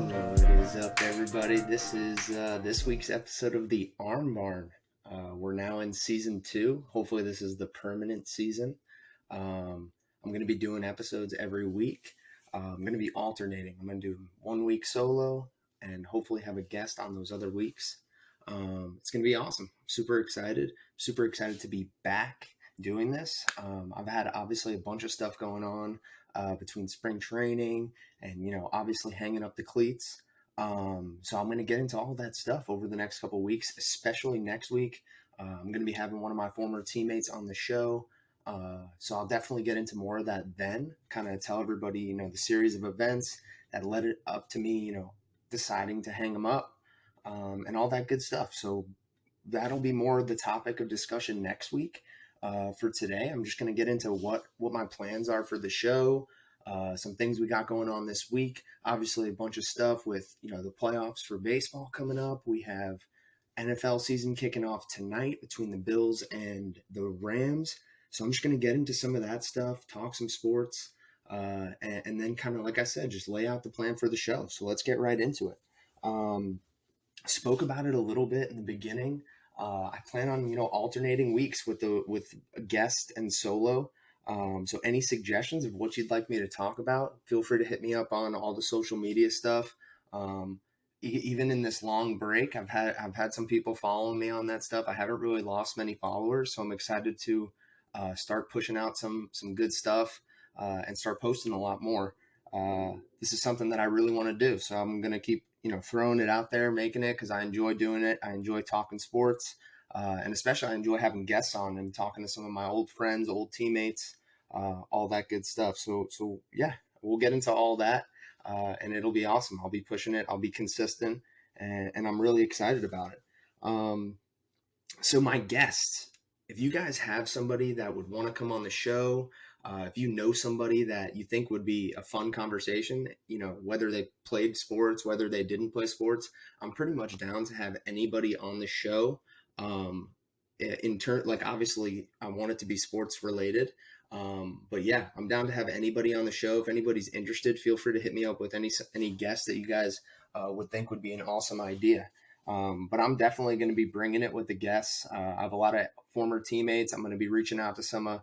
What is up, everybody? This is this week's episode of the Arm Barn. We're now in season 2. Hopefully, this is the permanent season. I'm going to be doing episodes every week. I'm going to be alternating. I'm going to do 1 week solo and hopefully have a guest on those other weeks. It's going to be awesome. I'm super excited. Super excited to be back doing this. I've had obviously a bunch of stuff going on between spring training and, obviously hanging up the cleats. So I'm going to get into all that stuff over the next couple of weeks, especially next week. I'm going to be having one of my former teammates on the show. So I'll definitely get into more of that then, kind of tell everybody, the series of events that led it up to me, deciding to hang them up, and all that good stuff. So that'll be more of the topic of discussion next week. For today, I'm just going to get into what my plans are for the show, some things we got going on this week. Obviously, a bunch of stuff with, the playoffs for baseball coming up. We have NFL season kicking off tonight between the Bills and the Rams. So I'm just going to get into some of that stuff, talk some sports, and then kind of, like I said, just lay out the plan for the show. So let's get right into it. Spoke about it a little bit in the beginning. I plan on, alternating weeks with a guest and solo. So any suggestions of what you'd like me to talk about, feel free to hit me up on all the social media stuff. Even in this long break, I've had some people following me on that stuff. I haven't really lost many followers, so I'm excited to start pushing out some good stuff and start posting a lot more. This is something that I really want to do, so I'm gonna keep throwing it out there, making it, because I enjoy doing it. I enjoy talking sports, and especially I enjoy having guests on and talking to some of my old friends, old teammates, all that good stuff. So yeah, we'll get into all that, and it'll be awesome. I'll be pushing it. I'll be consistent, and I'm really excited about it. So my guests, if you guys have somebody that would want to come on the show, if you know somebody that you think would be a fun conversation, whether they played sports, whether they didn't play sports, I'm pretty much down to have anybody on the show. In turn, like, obviously I want it to be sports related. But yeah, I'm down to have anybody on the show. If anybody's interested, feel free to hit me up with any guests that you guys would think would be an awesome idea. But I'm definitely going to be bringing it with the guests. I have a lot of former teammates. I'm going to be reaching out to some of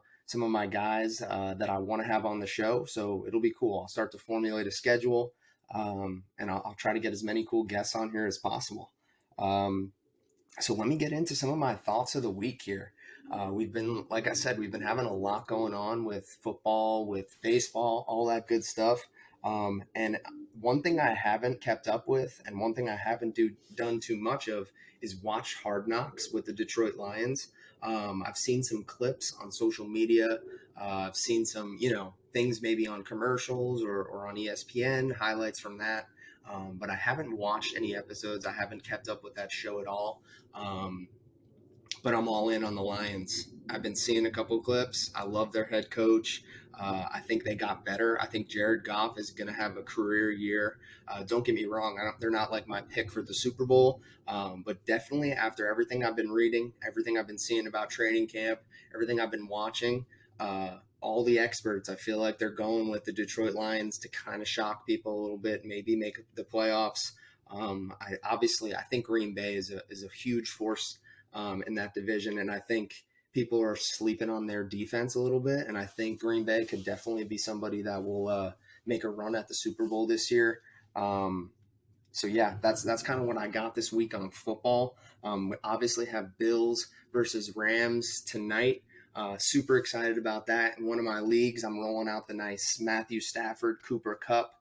my guys that I want to have on the show. So it'll be cool. I'll start to formulate a schedule, and I'll try to get as many cool guests on here as possible. So let me get into some of my thoughts of the week here. Like I said, we've been having a lot going on with football, with baseball, all that good stuff. And one thing I haven't kept up with, and one thing I haven't done too much of, is watch Hard Knocks with the Detroit Lions. I've seen some clips on social media. I've seen some, things maybe on commercials or on ESPN, highlights from that. But I haven't watched any episodes. I haven't kept up with that show at all. But I'm all in on the Lions. I've been seeing a couple clips. I love their head coach. I think they got better. I think Jared Goff is going to have a career year. Don't get me wrong. They're not like my pick for the Super Bowl. But definitely after everything I've been reading, everything I've been seeing about training camp, everything I've been watching, all the experts, I feel like they're going with the Detroit Lions to kind of shock people a little bit, maybe make the playoffs. I think Green Bay is a huge force in that division, and I think people are sleeping on their defense a little bit, and I think Green Bay could definitely be somebody that will make a run at the Super Bowl this year. So yeah, that's kind of what I got this week on football. We obviously have Bills versus Rams tonight. Super excited about that. In one of my leagues, I'm rolling out the nice Matthew Stafford, Cooper Kupp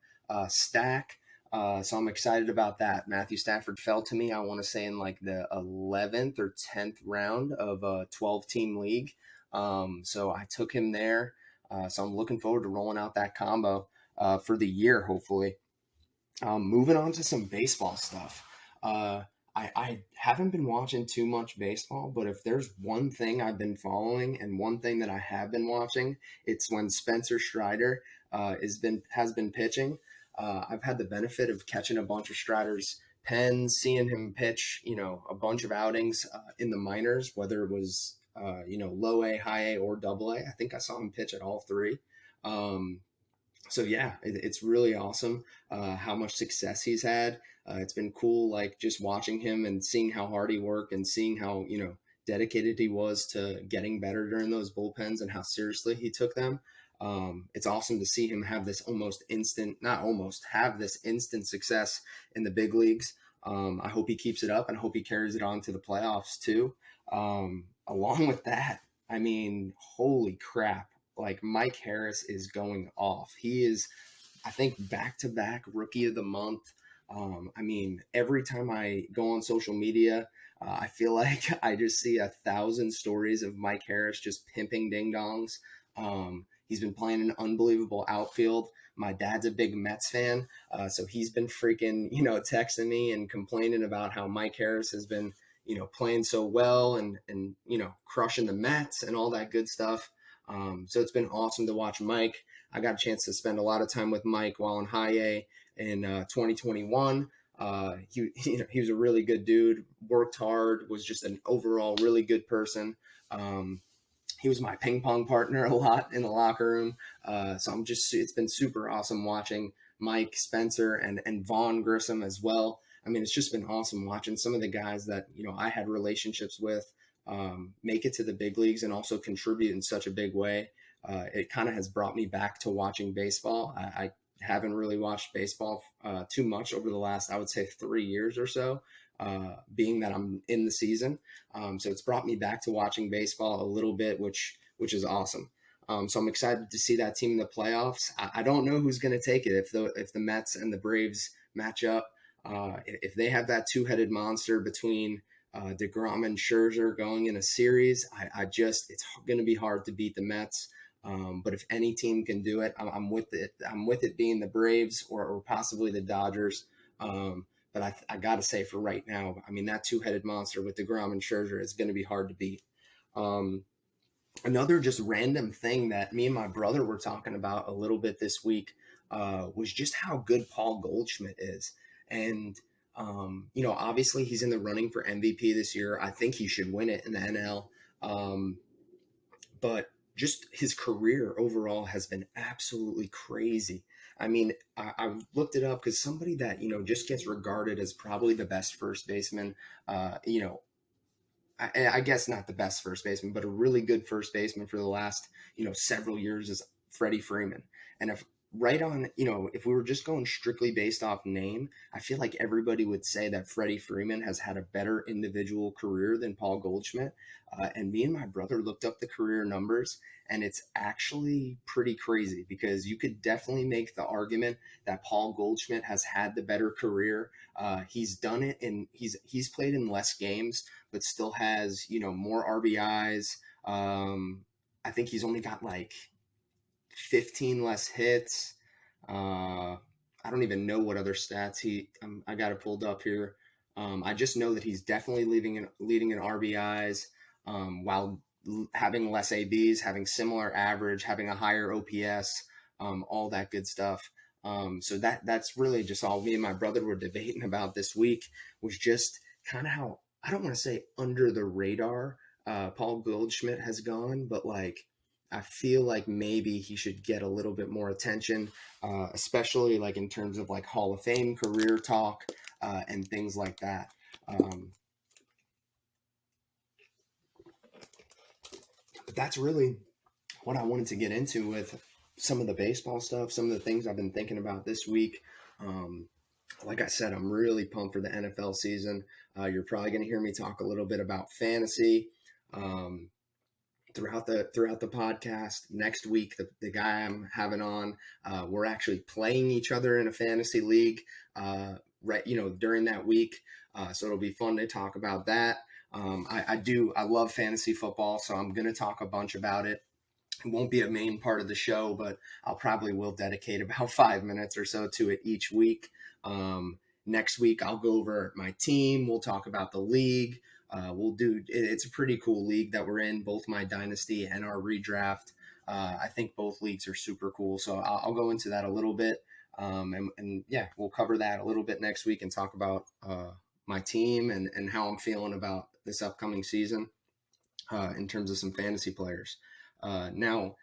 stack. So I'm excited about that. Matthew Stafford fell to me, I want to say, in like the 11th or 10th round of a 12-team league. So I took him there. So I'm looking forward to rolling out that combo for the year, hopefully. Moving on to some baseball stuff. I haven't been watching too much baseball, but if there's one thing I've been following and one thing that I have been watching, it's when Spencer Strider has been pitching. I've had the benefit of catching a bunch of Strider's pens, seeing him pitch, a bunch of outings in the minors, whether it was, low A, high A, or double A. I think I saw him pitch at all three. So yeah, it's really awesome how much success he's had. It's been cool, like just watching him and seeing how hard he worked and seeing how dedicated he was to getting better during those bullpens and how seriously he took them. It's awesome to see him have this almost instant, not almost, have this instant success in the big leagues. I hope he keeps it up and I hope he carries it on to the playoffs too. Along with that, I mean, holy crap, like Mike Harris is going off. He is, I think, back to back rookie of the month. I mean, every time I go on social media, I feel like I just see 1,000 stories of Mike Harris just pimping ding dongs. He's been playing an unbelievable outfield. My dad's a big Mets fan, so he's been freaking, texting me and complaining about how Mike Harris has been, playing so well and crushing the Mets and all that good stuff. So it's been awesome to watch Mike. I got a chance to spend a lot of time with Mike while in high A in 2021. He was a really good dude, worked hard, was just an overall really good person. He was my ping pong partner a lot in the locker room. So it's been super awesome watching Mike Spencer and Vaughn Grissom as well. I mean, it's just been awesome watching some of the guys that, I had relationships with make it to the big leagues and also contribute in such a big way. It kind of has brought me back to watching baseball. I haven't really watched baseball too much over the last, I would say, 3 years or so, being that I'm in the season. So it's brought me back to watching baseball a little bit, which is awesome. So I'm excited to see that team in the playoffs. I don't know who's going to take it if the Mets and the Braves match up. If they have that two-headed monster between DeGrom and Scherzer going in a series, it's going to be hard to beat the Mets. But if any team can do it, I'm with it. I'm with it being the Braves or possibly the Dodgers. But I got to say for right now, I mean, that two-headed monster with DeGrom and Scherzer is going to be hard to beat. Another just random thing that me and my brother were talking about a little bit this week was just how good Paul Goldschmidt is. And, obviously he's in the running for MVP this year. I think he should win it in the NL. But just his career overall has been absolutely crazy. I mean, I looked it up because somebody that, just gets regarded as probably the best first baseman, I guess not the best first baseman, but a really good first baseman for the last, several years is Freddie Freeman. And if we were just going strictly based off name, I feel like everybody would say that Freddie Freeman has had a better individual career than Paul Goldschmidt. And me and my brother looked up the career numbers, and it's actually pretty crazy because you could definitely make the argument that Paul Goldschmidt has had the better career. He's done it, and he's played in less games, but still has more RBIs. I think he's only got like 15 less hits. I don't even know what other stats I got it pulled up here. I just know that he's definitely leading in RBIs while having less ABs, having similar average, having a higher OPS, all that good stuff. So that's really just all me and my brother were debating about this week, was just kind of how, I don't want to say under the radar Paul Goldschmidt has gone, but like I feel like maybe he should get a little bit more attention, especially like in terms of like Hall of Fame career talk and things like that. But that's really what I wanted to get into with some of the baseball stuff, some of the things I've been thinking about this week. Like I said, I'm really pumped for the NFL season. You're probably going to hear me talk a little bit about fantasy. Throughout the podcast. Next week, the guy I'm having on, we're actually playing each other in a fantasy league, during that week. So it'll be fun to talk about that. I love fantasy football, so I'm going to talk a bunch about it. It won't be a main part of the show, but I'll probably will dedicate about 5 minutes or so to it each week. Next week, I'll go over my team. We'll talk about the league. It's a pretty cool league that we're in, both my dynasty and our redraft. I think both leagues are super cool. So I'll go into that a little bit. And yeah, we'll cover that a little bit next week and talk about my team and how I'm feeling about this upcoming season in terms of some fantasy players. Now,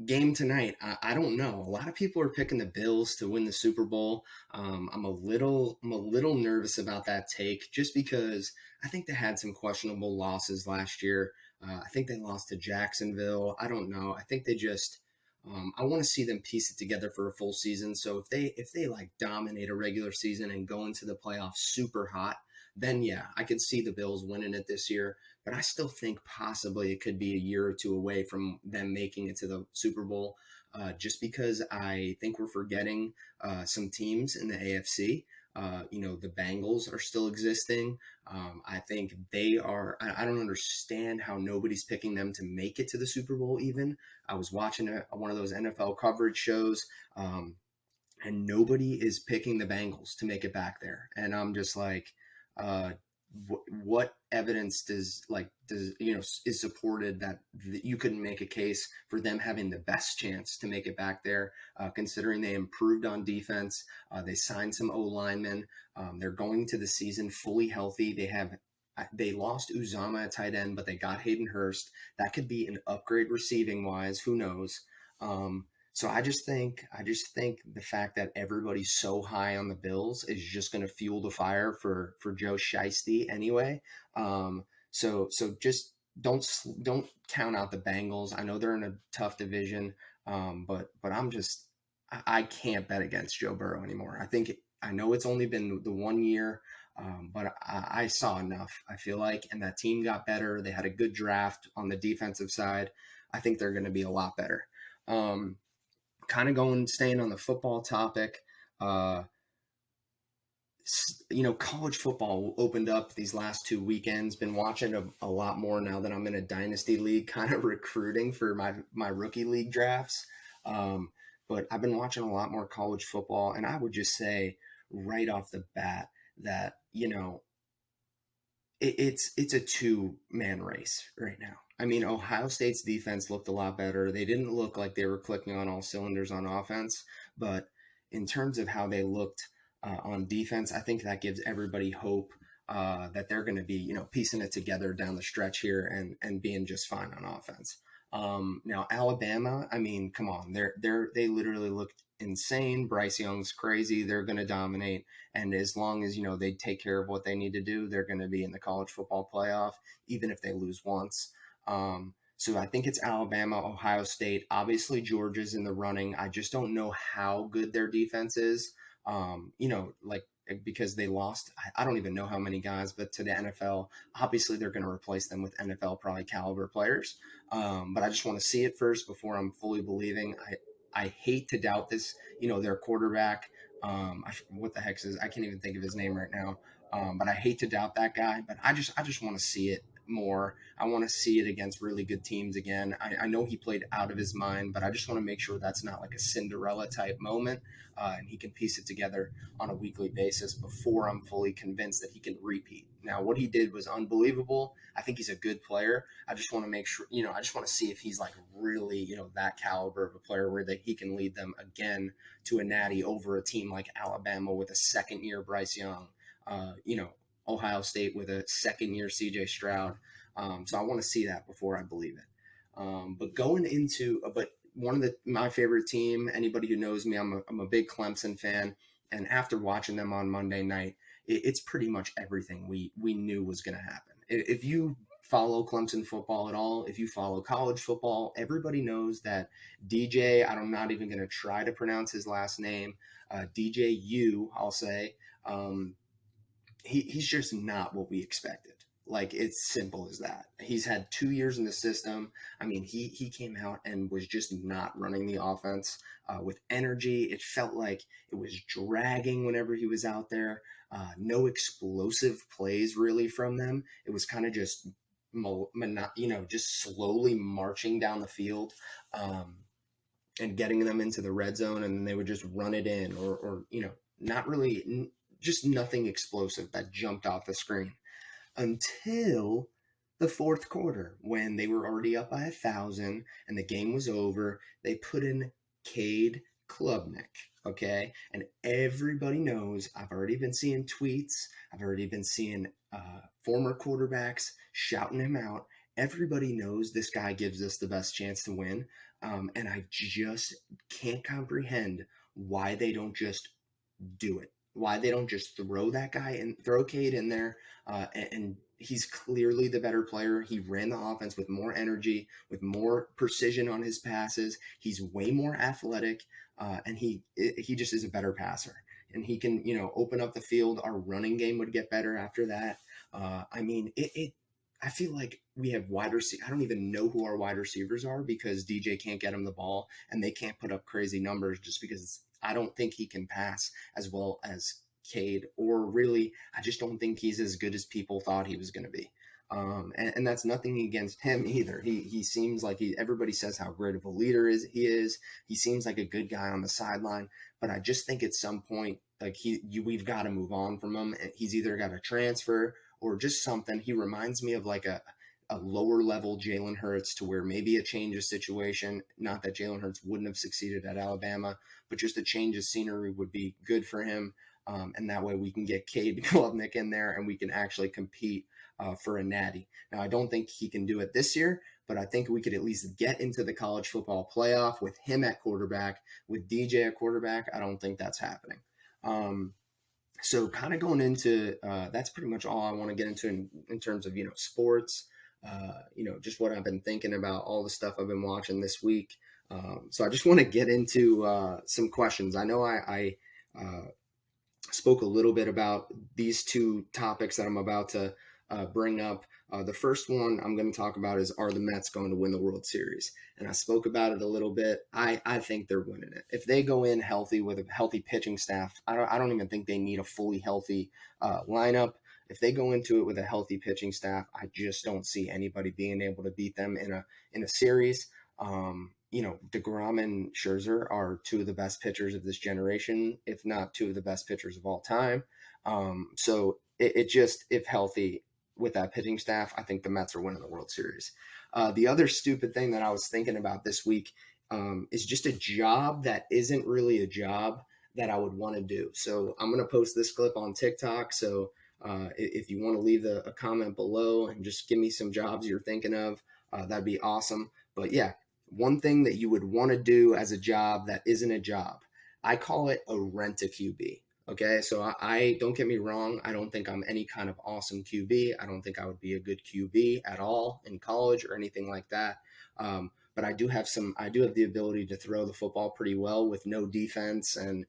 game tonight, I don't know. A lot of people are picking the Bills to win the Super Bowl. I'm a little nervous about that take, just because I think they had some questionable losses last year. I think they lost to Jacksonville. I don't know. I think they just. I want to see them piece it together for a full season. So if they like dominate a regular season and go into the playoffs super hot, then yeah, I could see the Bills winning it this year. But I still think possibly it could be a year or two away from them making it to the Super Bowl, just because I think we're forgetting some teams in the AFC. The Bengals are still existing. I think they are. I don't understand how nobody's picking them to make it to the Super Bowl. Even I was watching one of those NFL coverage shows, and nobody is picking the Bengals to make it back there. And I'm just like, uh, what evidence does is supported that you couldn't make a case for them having the best chance to make it back there, considering they improved on defense, they signed some O linemen, they're going to the season fully healthy. They lost Uzama at tight end, but they got Hayden Hurst. That could be an upgrade receiving wise. Who knows? So I just think the fact that everybody's so high on the Bills is just going to fuel the fire for Joe Shiesty anyway. So just don't count out the Bengals. I know they're in a tough division, but I can't bet against Joe Burrow anymore. I know it's only been the 1 year, but I saw enough. I feel like, and that team got better. They had a good draft on the defensive side. I think they're going to be a lot better. Um, Kind of staying on the football topic. Uh, College football opened up these last 2 weekends. Been watching a lot more now that I'm in a dynasty league, kind of recruiting for my rookie league drafts. Um, but I've been watching a lot more college football, and I would just say right off the bat that it's a two-man race right now. I mean, Ohio State's defense looked a lot better. They didn't look like they were clicking on all cylinders on offense, but in terms of how they looked on defense, I think that gives everybody hope that they're going to be, piecing it together down the stretch here and being just fine on offense. Now Alabama, I mean, come on, they literally looked insane. Bryce Young's crazy. They're going to dominate. And as long as, they take care of what they need to do, they're going to be in the college football playoff, even if they lose once. So I think it's Alabama, Ohio State. Obviously, Georgia's in the running. I just don't know how good their defense is. Like because they lost, I don't even know how many guys, but to the NFL, obviously they're going to replace them with NFL probably caliber players. But I just want to see it first before I'm fully believing. I hate to doubt this. Their quarterback. What the heck is? I can't even think of his name right now. But I hate to doubt that guy. But I just want to see it more. I want to see it against really good teams again. I know he played out of his mind, but I just want to make sure that's not like a Cinderella type moment, and he can piece it together on a weekly basis before I'm fully convinced that he can repeat. Now, what he did was unbelievable. I think he's a good player. I just want to make sure, I just want to see if he's like really, that caliber of a player where that he can lead them again to a natty over a team like Alabama with a second year Bryce Young, uh, you know, Ohio State with a second year CJ Stroud. So I want to see that before I believe it. But one of my favorite team, anybody who knows me, I'm a big Clemson fan. And after watching them on Monday night, it's pretty much everything we knew was going to happen. If you follow Clemson football at all, if you follow college football, everybody knows that DJ, I'm not even going to try to pronounce his last name, DJU, I'll say, um, he's just not what we expected. Like it's simple as that. He's had 2 years in the system. I mean, he came out and was just not running the offense with energy. It felt like it was dragging whenever he was out there. No explosive plays really from them. It was kind of just just slowly marching down the field. And getting them into the red zone, and they would just run it in, or not really, just nothing explosive that jumped off the screen until the fourth quarter when they were already up by 1,000 and the game was over. They put in Cade Klubnik, okay? And everybody knows, I've already been seeing tweets, I've already been seeing former quarterbacks shouting him out. everybody knows this guy gives us the best chance to win. And I just can't comprehend why they don't just do it. Why they don't just throw that guy and throw Cade in there, and he's clearly the better player. He ran the offense with more energy, with more precision on his passes. He's way more athletic, and he just is a better passer. And he can, open up the field. Our running game would get better after that. I mean, I feel like we have wide receivers. I don't even know who our wide receivers are because DJ can't get him the ball, and they can't put up crazy numbers just because I don't think he can pass as well as Cade, or really, I just don't think he's as good as people thought he was going to be. And that's nothing against him either. He seems like everybody says how great of a leader he is. He seems like a good guy on the sideline, but I just think at some point, like we've got to move on from him. He's either got to transfer or just something. He reminds me of like a lower level Jalen Hurts, to where maybe a change of situation, not that Jalen Hurts wouldn't have succeeded at Alabama, but just a change of scenery would be good for him. And that way we can get Cade Klubnik in there and we can actually compete for a natty. Now, I don't think he can do it this year, but I think we could at least get into the college football playoff with him at quarterback, with DJ at quarterback. I don't think that's happening. So kind of going into that's pretty much all I want to get into in terms of, sports, just what I've been thinking about, all the stuff I've been watching this week. So I just want to get into some questions. I know I spoke a little bit about these two topics that I'm about to bring up. The first one I'm going to talk about is, are the Mets going to win the World Series? And I spoke about it a little bit. I think they're winning it. If they go in healthy with a healthy pitching staff, I don't even think they need a fully healthy lineup. If they go into it with a healthy pitching staff, I just don't see anybody being able to beat them in a series. DeGrom and Scherzer are two of the best pitchers of this generation, if not two of the best pitchers of all time. So it just, if healthy with that pitching staff, I think the Mets are winning the World Series. The other stupid thing that I was thinking about this week is just a job that isn't really a job that I would want to do. So I'm going to post this clip on TikTok. So if you want to leave a comment below and just give me some jobs you're thinking of, that'd be awesome. But yeah, one thing that you would want to do as a job that isn't a job, I call it a rent a QB. Okay, so I don't get me wrong. I don't think I'm any kind of awesome QB. I don't think I would be a good QB at all in college or anything like that. But I do have the ability to throw the football pretty well with no defense, and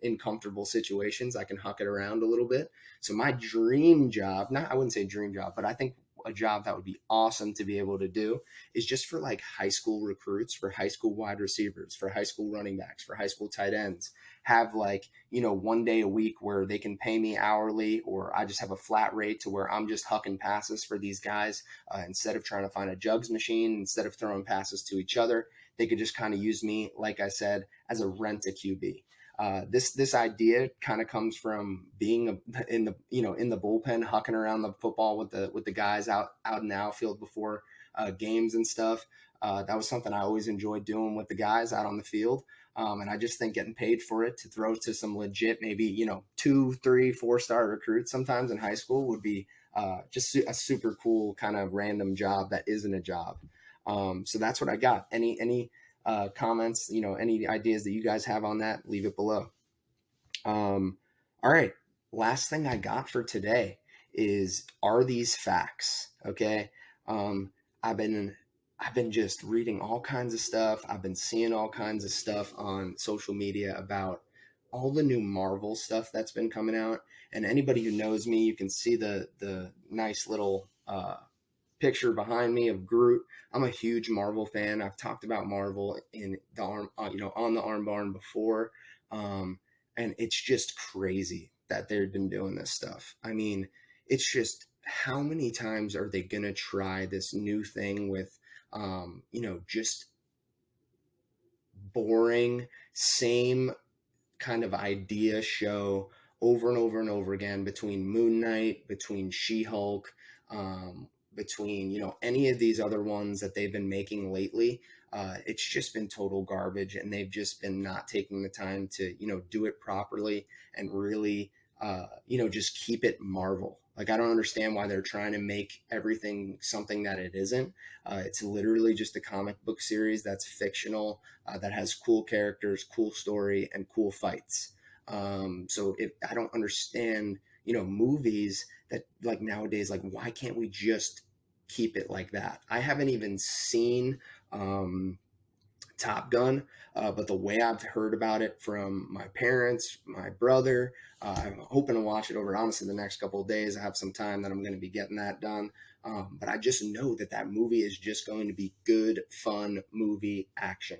in comfortable situations I can huck it around a little bit. So my dream job, I wouldn't say dream job, but I think a job that would be awesome to be able to do is just for like high school recruits, for high school wide receivers, for high school running backs, for high school tight ends. Have like, one day a week where they can pay me hourly, or I just have a flat rate to where I'm just hucking passes for these guys. Instead of trying to find a jugs machine, instead of throwing passes to each other, they could just kind of use me, like I said, as a rent a QB. This idea kind of comes from being in the bullpen, hucking around the football with the guys out in the outfield before games and stuff. That was something I always enjoyed doing with the guys out on the field. And I just think getting paid for it to throw to some legit, maybe 2, 3, 4-star recruits sometimes in high school would be just a super cool kind of random job that isn't a job. So that's what I got. Any comments, any ideas that you guys have on that, leave it below. All right. Last thing I got for today is, are these facts? Okay. I've been just reading all kinds of stuff. I've been seeing all kinds of stuff on social media about all the new Marvel stuff that's been coming out. And anybody who knows me, you can see the nice little picture behind me of Groot. I'm a huge Marvel fan. I've talked about Marvel in the arm, on the Arm Barn before, and it's just crazy that they've been doing this stuff. I mean, it's just, how many times are they gonna try this new thing with, just boring, same kind of idea show over and over and over again, between Moon Knight, between She-Hulk, between any of these other ones that they've been making lately. It's just been total garbage, and they've just been not taking the time to do it properly and really just keep it Marvel. Like, I don't understand why they're trying to make everything something that it isn't. It's literally just a comic book series that's fictional, that has cool characters, cool story, and cool fights. So if I don't understand, movies that like nowadays, like why can't we just keep it like that? I haven't even seen um, Top Gun, but the way I've heard about it from my parents, my brother, I'm hoping to watch it over honestly the next couple of days. I have some time that I'm going to be getting that done. But I just know that that movie is just going to be good, fun movie action.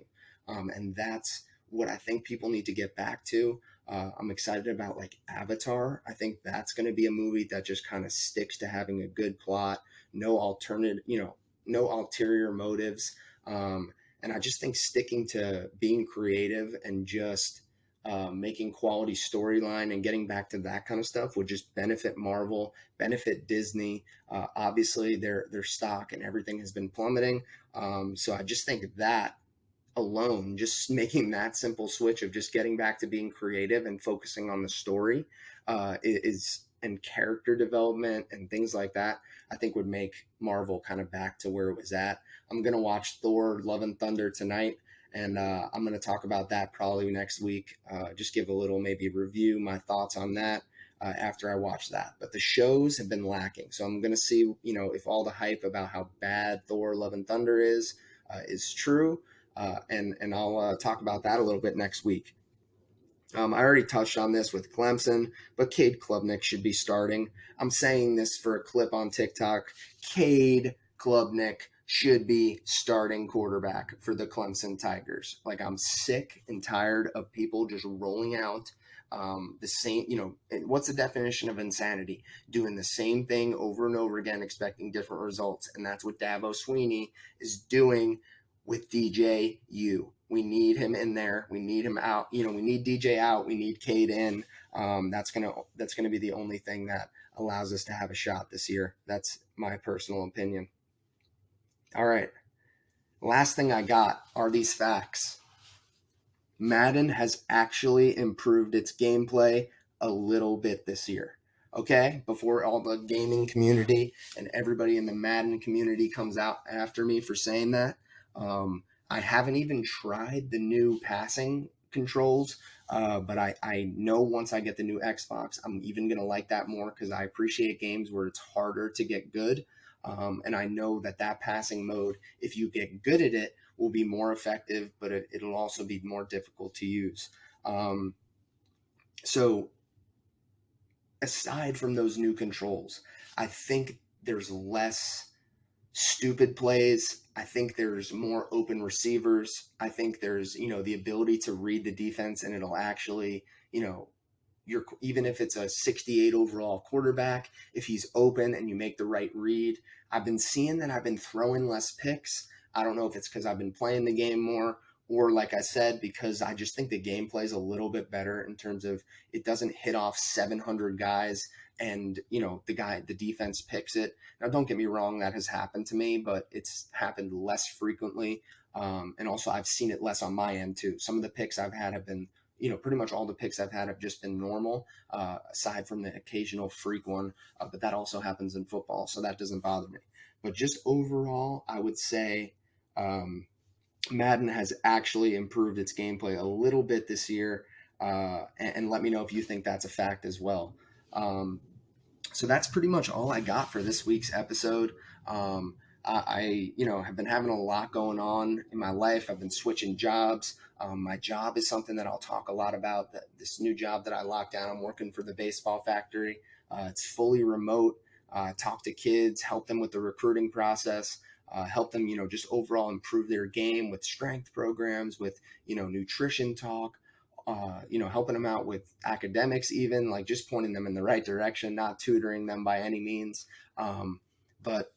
And that's what I think people need to get back to. I'm excited about like Avatar. I think that's going to be a movie that just kind of sticks to having a good plot, no alternate, no ulterior motives. And I just think sticking to being creative and just making quality storyline and getting back to that kind of stuff would just benefit Marvel, benefit Disney. Obviously, their stock and everything has been plummeting. So I just think that alone, just making that simple switch of just getting back to being creative and focusing on the story is and character development and things like that, I think would make Marvel kind of back to where it was at. I'm gonna watch Thor: Love and Thunder tonight, and I'm gonna talk about that probably next week. Just give a little maybe review, my thoughts on that. After I watch that, but the shows have been lacking, so I'm gonna see, if all the hype about how bad Thor: Love and Thunder is true, and I'll talk about that a little bit next week. I already touched on this with Clemson, but Cade Klubnik should be starting. I'm saying this for a clip on TikTok. Cade Klubnik should be starting quarterback for the Clemson Tigers. Like, I'm sick and tired of people just rolling out the same, what's the definition of insanity? Doing the same thing over and over again, expecting different results. And that's what Dabo Sweeney is doing with DJU. We need him in there. We need him out. We need DJ out. We need Cade in. That's gonna be the only thing that allows us to have a shot this year. That's my personal opinion. All right. Last thing I got are these facts. Madden has actually improved its gameplay a little bit this year. Okay, before all the gaming community and everybody in the Madden community comes out after me for saying that, I haven't even tried the new passing controls, but I know once I get the new Xbox, I'm even going to like that more because I appreciate games where it's harder to get good. And I know that passing mode, if you get good at it, will be more effective, but it'll also be more difficult to use. So aside from those new controls, I think there's less stupid plays. I think there's more open receivers. I think there's, the ability to read the defense and it'll actually, even if it's a 68 overall quarterback, if he's open and you make the right read, I've been seeing that I've been throwing less picks. I don't know if it's because I've been playing the game more or, like I said, because I just think the gameplay is a little bit better in terms of it doesn't hit off 700 guys and, the defense picks it. Now, don't get me wrong, that has happened to me, but it's happened less frequently. And also, I've seen it less on my end, too. Some of the picks I've had have been, pretty much all the picks I've had have just been normal, aside from the occasional freak one. But that also happens in football, so that doesn't bother me. But just overall, I would say Madden has actually improved its gameplay a little bit this year. And let me know if you think that's a fact as well. So that's pretty much all I got for this week's episode. I have been having a lot going on in my life. I've been switching jobs. My job is something that I'll talk a lot about. This new job that I locked down, I'm working for the baseball factory. It's fully remote. Talk to kids, help them with the recruiting process, help them, just overall improve their game with strength programs, with, nutrition talk, helping them out with academics, even like just pointing them in the right direction, not tutoring them by any means. But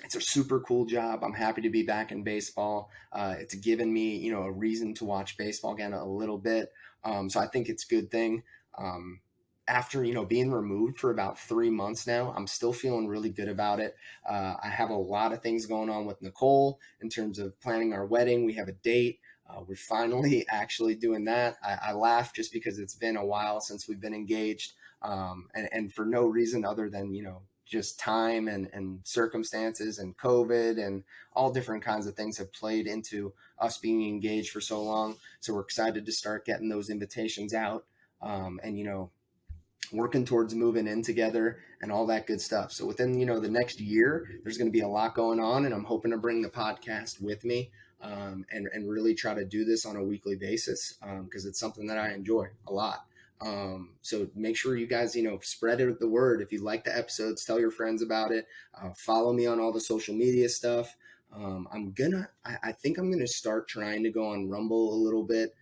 it's a super cool job. I'm happy to be back in baseball. It's given me, a reason to watch baseball again a little bit. So I think it's a good thing. After, being removed for about 3 months now, I'm still feeling really good about it. I have a lot of things going on with Nicole in terms of planning our wedding. We have a date. We're finally actually doing that. I laugh just because it's been a while since we've been engaged. and for no reason other than, just time and circumstances and COVID and all different kinds of things have played into us being engaged for so long. So we're excited to start getting those invitations out, and, working towards moving in together and all that good stuff. So within, the next year, there's going to be a lot going on, and I'm hoping to bring the podcast with me, and really try to do this on a weekly basis, because it's something that I enjoy a lot. So make sure you guys, spread the word. If you like the episodes, tell your friends about it. Follow me on all the social media stuff. I think I'm going to start trying to go on Rumble a little bit,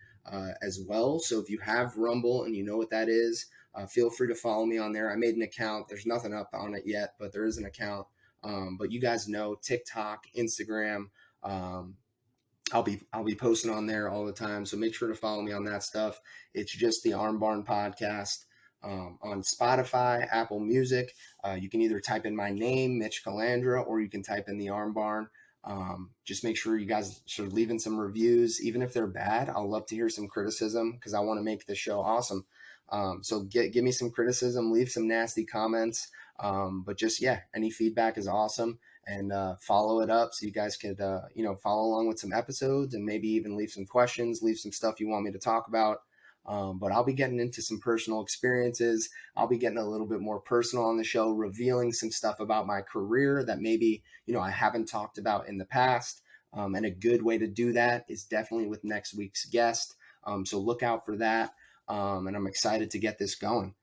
as well. So if you have Rumble and you know what that is, feel free to follow me on there. I made an account. There's nothing up on it yet, but there is an account. But you guys know TikTok, Instagram, I'll be posting on there all the time. So make sure to follow me on that stuff. It's just the Arm Barn Podcast, on Spotify, Apple Music. You can either type in my name, Mitch Calandra, or you can type in the Arm Barn. Just make sure you guys start leaving some reviews, even if they're bad. I'll love to hear some criticism because I want to make this show awesome. So give me some criticism, leave some nasty comments. But just, any feedback is awesome. And follow it up so you guys could, follow along with some episodes and maybe even leave some questions, leave some stuff you want me to talk about. But I'll be getting into some personal experiences. I'll be getting a little bit more personal on the show, revealing some stuff about my career that maybe, I haven't talked about in the past. And a good way to do that is definitely with next week's guest. So look out for that. And I'm excited to get this going.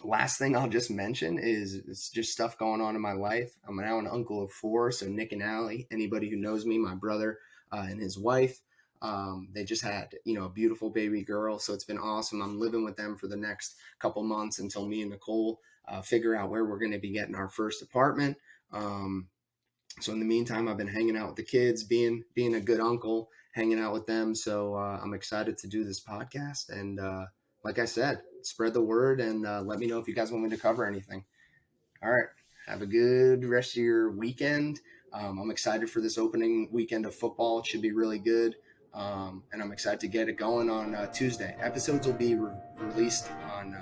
Last thing I'll just mention is it's just stuff going on in my life. I'm now an uncle of 4. So Nick and Allie, anybody who knows me, my brother and his wife, they just had, a beautiful baby girl. So it's been awesome. I'm living with them for the next couple months until me and Nicole figure out where we're going to be getting our first apartment. So in the meantime, I've been hanging out with the kids, being a good uncle, hanging out with them. So I'm excited to do this podcast. And like I said, spread the word and let me know if you guys want me to cover anything. All right. Have a good rest of your weekend. I'm excited for this opening weekend of football. It should be really good. And I'm excited to get it going on Tuesday. Episodes will be released on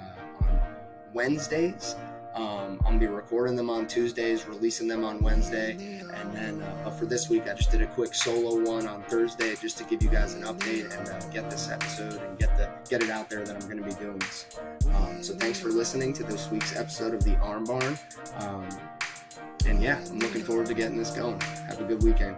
Wednesdays. I'm going to be recording them on Tuesdays, releasing them on Wednesday. And then, but for this week, I just did a quick solo one on Thursday just to give you guys an update and get this episode and get it out there that I'm going to be doing this. So thanks for listening to this week's episode of the Arm Barn. And I'm looking forward to getting this going. Have a good weekend.